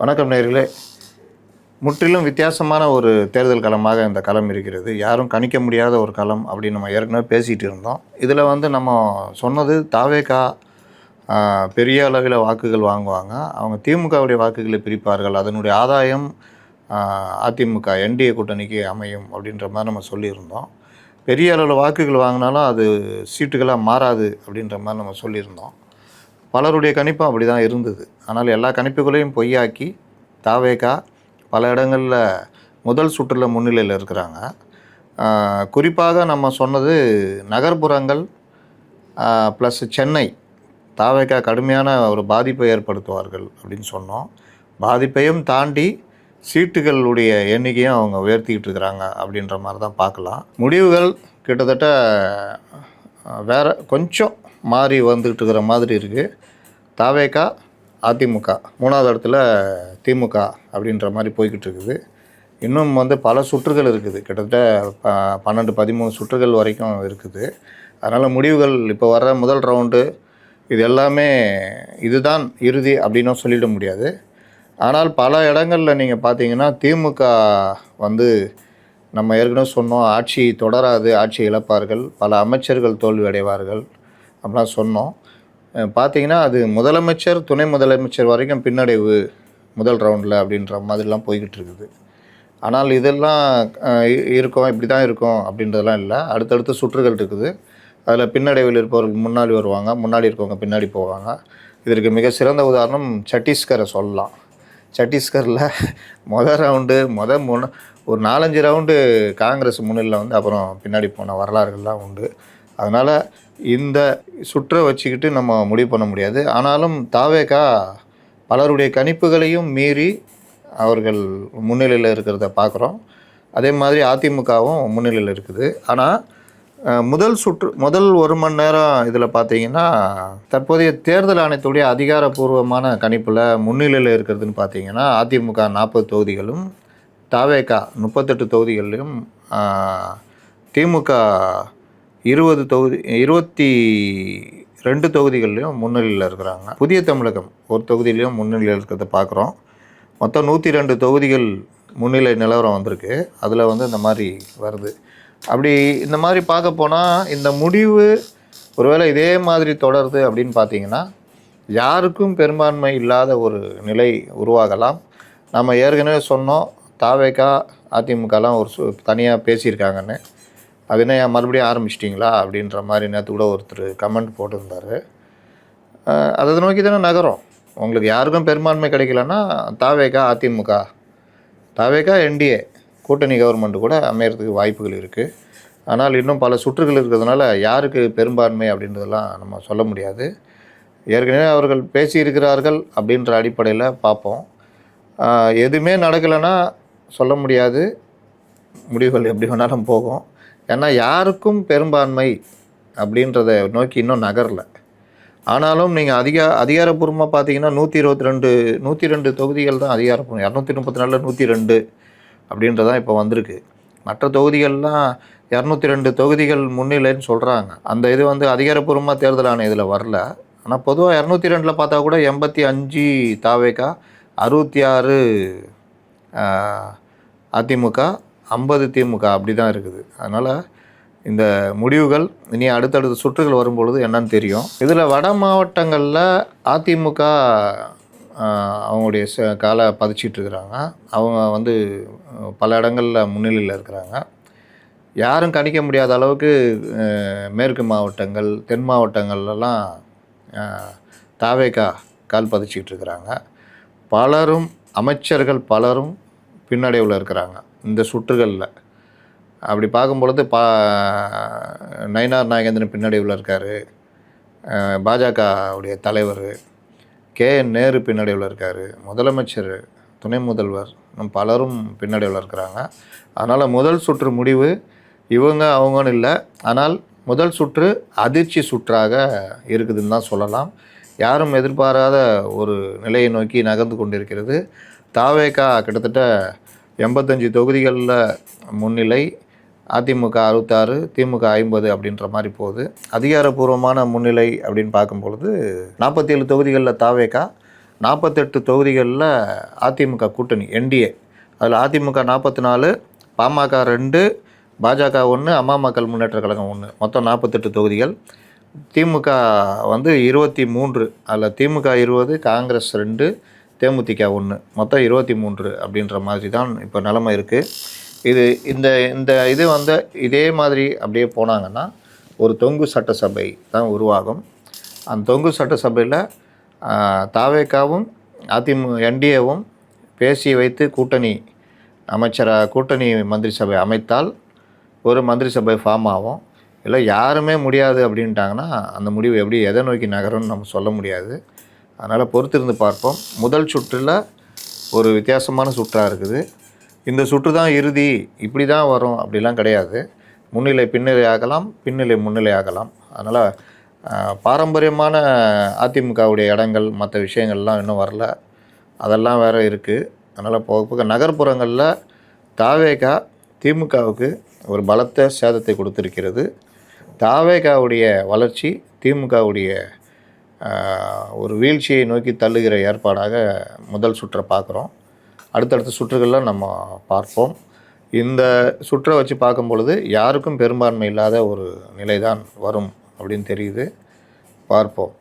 வணக்கம் நேயர்களே. முற்றிலும் வித்தியாசமான ஒரு தேர்தல் களமாக இந்த களம் இருக்கிறது. யாரும் கணிக்க முடியாத ஒரு களம் அப்படின்னு நம்ம ஏற்கனவே பேசிகிட்டு இருந்தோம். இதில் நம்ம சொன்னது தாவேகா பெரிய அளவில் வாக்குகள் வாங்குவாங்க. அவங்க திமுகவுடைய வாக்குகளை பிரிப்பார்கள். அதனுடைய ஆதாயம் அதிமுக என்டிஏ கூட்டணிக்கு அமையும் அப்படின்ற மாதிரி நம்ம சொல்லியிருந்தோம். பெரிய அளவில் வாக்குகள் வாங்கினாலும் அது சீட்டுகளாக மாறாது அப்படின்ற மாதிரி நம்ம சொல்லியிருந்தோம். பலருடைய கணிப்பும் அப்படி தான் இருந்தது. ஆனால் எல்லா கணிப்புகளையும் பொய்யாக்கி தாவேகா பல இடங்களில் முதல் சுற்றில் முன்னிலையில் இருக்கிறாங்க. குறிப்பாக நம்ம சொன்னது நகர்ப்புறங்கள் ப்ளஸ் சென்னை தாவேகா கடுமையான ஒரு பாதிப்பை ஏற்படுத்துவார்கள் அப்படின்னு சொன்னோம். பாதிப்பையும் தாண்டி சீட்டுகளுடைய எண்ணிக்கையும் அவங்க உயர்த்திக்கிட்டு இருக்கிறாங்க அப்படின்ற மாதிரி தான் பார்க்கலாம். முடிவுகள் கிட்டத்தட்ட வேறு கொஞ்சம் மாறி வந்துக்கிட்டு இருக்கிற மாதிரி இருக்குது. தாவேகா அதிமுக 3வது இடத்துல திமுக அப்படின்ற மாதிரி போய்கிட்டு இருக்குது. இன்னும் பல சுற்றுகள் இருக்குது. கிட்டத்தட்ட 12-13 சுற்றுகள் வரைக்கும் இருக்குது. அதனால் முடிவுகள் இப்போ வர்ற முதல் ரவுண்டு இது எல்லாமே இதுதான் இறுதி அப்படின்னும் சொல்லிட முடியாது. ஆனால் பல இடங்களில் நீங்கள் பார்த்தீங்கன்னா திமுக நம்ம ஏற்கனவே சொன்னோம், ஆட்சி தொடராது, ஆட்சி இழப்பார்கள், பல அமைச்சர்கள் தோல்வி அடைவார்கள் அப்படிலாம் சொன்னோம். பார்த்தீங்கன்னா அது முதலமைச்சர் துணை முதலமைச்சர் வரைக்கும் பின்னடைவு முதல் ரவுண்டில் அப்படின்ற மாதிரிலாம் போய்கிட்டு இருக்குது. ஆனால் இதெல்லாம் இருக்கும், இப்படி தான் இருக்கும் அப்படின்றதெல்லாம் இல்லை. அடுத்தடுத்த சுற்றுகள் இருக்குது. அதில் பின்னடைவில் இருப்பவர்கள் முன்னாடி வருவாங்க, முன்னாடி இருக்கவங்க பின்னாடி போவாங்க. இதற்கு மிக சிறந்த உதாரணம் சத்தீஸ்கரை சொல்லலாம். சத்தீஸ்கரில் முதல் ரவுண்டு ஒரு 4-5 ரவுண்டு காங்கிரஸ் முன்னிலையில் அப்புறம் பின்னாடி போன வரலாறுகள்லாம் உண்டு. அதனால் இந்த சுற்றை வச்சுக்கிட்டு நம்ம முடிவு பண்ண முடியாது. ஆனாலும் தாவேகா பலருடைய கணிப்புகளையும் மீறி அவர்கள் முன்னிலையில் இருக்கிறத பார்க்குறோம். அதே மாதிரி அதிமுகவும் முன்னிலையில் இருக்குது. ஆனால் முதல் 1 மணி நேரம் இதில் பார்த்தீங்கன்னா தற்போதைய தேர்தல் ஆணையத்துடைய அதிகாரப்பூர்வமான கணிப்பில் முன்னிலையில் இருக்கிறதுன்னு பார்த்தீங்கன்னா அதிமுக 40 தொகுதிகளும் தாவேகா 38 தொகுதிகளிலும் திமுக 22 தொகுதிகள்லையும் முன்னிலையில் இருக்கிறாங்க. புதிய தமிழகம் ஒரு தொகுதியிலையும் முன்னிலையில் இருக்கிறத பார்க்குறோம். மொத்தம் 102 தொகுதிகள் முன்னிலை நிலவரம் வந்திருக்கு. அதில் இந்த மாதிரி வருது. அப்படி இந்த மாதிரி பார்க்க போனால் இந்த முடிவு ஒருவேளை இதே மாதிரி தொடருது அப்படின்னு பார்த்தீங்கன்னா யாருக்கும் பெரும்பான்மை இல்லாத ஒரு நிலை உருவாகலாம். நம்ம ஏற்கனவே சொன்னோம், தாவேகா அதிமுகலாம் ஒரு தனியாக பேசியிருக்காங்கன்னு. அது என்ன மறுபடியும் ஆரம்பிச்சிட்டிங்களா அப்படின்ற மாதிரி நேற்று கூட ஒருத்தர் கமெண்ட் போட்டிருந்தார். அதை நோக்கி தானே நகரம். உங்களுக்கு யாருக்கும் பெரும்பான்மை கிடைக்கலன்னா தாவேகா அதிமுக, தாவேகா என்டிஏ கூட்டணி கவர்மெண்ட்டு கூட அமையறதுக்கு வாய்ப்புகள் இருக்குது. ஆனால் இன்னும் பல சுற்றுகள் இருக்கிறதுனால யாருக்கு பெரும்பான்மை அப்படின்றதெல்லாம் நம்ம சொல்ல முடியாது. ஏற்கனவே அவர்கள் பேசியிருக்கிறார்கள் அப்படின்ற அடிப்படையில் பார்ப்போம். எதுவுமே நடக்கலைன்னா சொல்ல முடியாது, முடிவுகள் எப்படி வேணாலும் போகும். ஏன்னா யாருக்கும் பெரும்பான்மை அப்படின்றத நோக்கி இன்னும் நகரலை. ஆனாலும் நீங்கள் அதிகாரப்பூர்வமாக பார்த்தீங்கன்னா 102 தொகுதிகள் தான் அதிகாரப்பூர்வம். 234 102 அப்படின்றதான் இப்போ வந்திருக்கு. மற்ற தொகுதிகள்லாம் 202 தொகுதிகள் முன்னிலைன்னு சொல்கிறாங்க. அந்த இது அதிகாரப்பூர்வமாக தேர்தல் ஆணையம் இதில் வரல. ஆனால் பொதுவாக 202 பார்த்தா கூட 85 தாவேகா, 66 அதிமுக, 50 திமுக அப்படி தான் இருக்குது. அதனால் இந்த முடிவுகள் இனி அடுத்தடுத்த சுற்றுகள் வரும்பொழுது என்னன்னு தெரியும். இதில் வட மாவட்டங்களில் அதிமுக அவங்களுடைய காலை பதிச்சிட்ருக்கிறாங்க. அவங்க பல இடங்களில் முன்னிலையில் இருக்கிறாங்க. யாரும் கணிக்க முடியாத அளவுக்கு மேற்கு மாவட்டங்கள், தென் மாவட்டங்கள்லாம் தாவேகா கால் பதிச்சிட்ருக்கிறாங்க. அமைச்சர்கள் பலரும் பின்னடைவில் இருக்கிறாங்க இந்த சுற்றுகளில். அப்படி பார்க்கும்பொழுது நயினார் நாகேந்திரன் பின்னடைவில் இருக்கார். பாஜகவுடைய தலைவர் KN நேரு பின்னடைவில் இருக்கார். முதலமைச்சர், துணை முதல்வர் பலரும் பின்னடைவில் இருக்கிறாங்க. அதனால் முதல் சுற்று முடிவு அவங்கன்னு இல்லை. ஆனால் முதல் சுற்று அதிர்ச்சி சுற்றாக இருக்குதுன்னு தான் சொல்லலாம். யாரும் எதிர்பாராத ஒரு நிலையை நோக்கி நகர்ந்து கொண்டிருக்கிறது. தாவேகா கிட்டத்தட்ட 85 தொகுதிகளில் முன்னிலை, அதிமுக 66, திமுக 50 அப்படின்ற மாதிரி போகுது. அதிகாரப்பூர்வமான முன்னிலை அப்படின்னு பார்க்கும்பொழுது 47 தொகுதிகளில் தாவேகா, 48 தொகுதிகளில் அதிமுக கூட்டணி என்டிஏ, அதில் அதிமுக 44, பாமக 2, பாஜக 1, அம்மா மக்கள் முன்னேற்ற கழகம் 1, மொத்தம் 48 தொகுதிகள். திமுக வந்து 23, அதில் திமுக 20, காங்கிரஸ் 2, தேமுதிக 1, மொத்தம் 23 அப்படின்ற மாதிரி தான் இப்போ நிலைமை இருக்குது. இந்த இது வந்து இதே மாதிரி அப்படியே போனாங்கன்னா ஒரு தொங்கு சட்டசபை தான் உருவாகும். அந்த தொங்கு சட்டசபையில் தாவேகாவும் என்டிஏவும் பேசி வைத்து கூட்டணி மந்திரி சபை அமைத்தால் ஒரு மந்திரி சபை ஃபார்ம் ஆகும். இல்லை யாருமே முடியாது அப்படின்ட்டாங்கன்னா அந்த முடிவு எப்படி எதை நோக்கி நகரும்னு நம்ம சொல்ல முடியாது. அதனால் பொறுத்திருந்து பார்ப்போம். முதல் சுற்றில் ஒரு வித்தியாசமான சுற்றாக இருக்குது. இந்த சுற்று தான் இறுதி, இப்படி தான் வரும் அப்படிலாம் கிடையாது. முன்னிலை பின்னிலை ஆகலாம், பின்னிலை முன்னிலை ஆகலாம். அதனால் பாரம்பரியமான அதிமுகவுடைய இடங்கள் மற்ற விஷயங்கள்லாம் இன்னும் வரல, அதெல்லாம் வேறு இருக்குது. அதனால் போக போக நகர்ப்புறங்களில் தாவேகா திமுகவுக்கு ஒரு பலத்த சேதத்தை கொடுத்துருக்கிறது. தாவேகாவுடைய வளர்ச்சி திமுகவுடைய ஒரு வீழ்ச்சியை நோக்கி தள்ளுகிற ஏற்பாடாக முதல் சுற்றை பார்க்குறோம். அடுத்தடுத்த சுற்றுகளில் நம்ம பார்ப்போம். இந்த சுற்றை வச்சு பார்க்கும் பொழுது யாருக்கும் பெரும்பான்மை இல்லாத ஒரு நிலை தான் வரும் அப்படின்னு தெரியுது. பார்ப்போம்.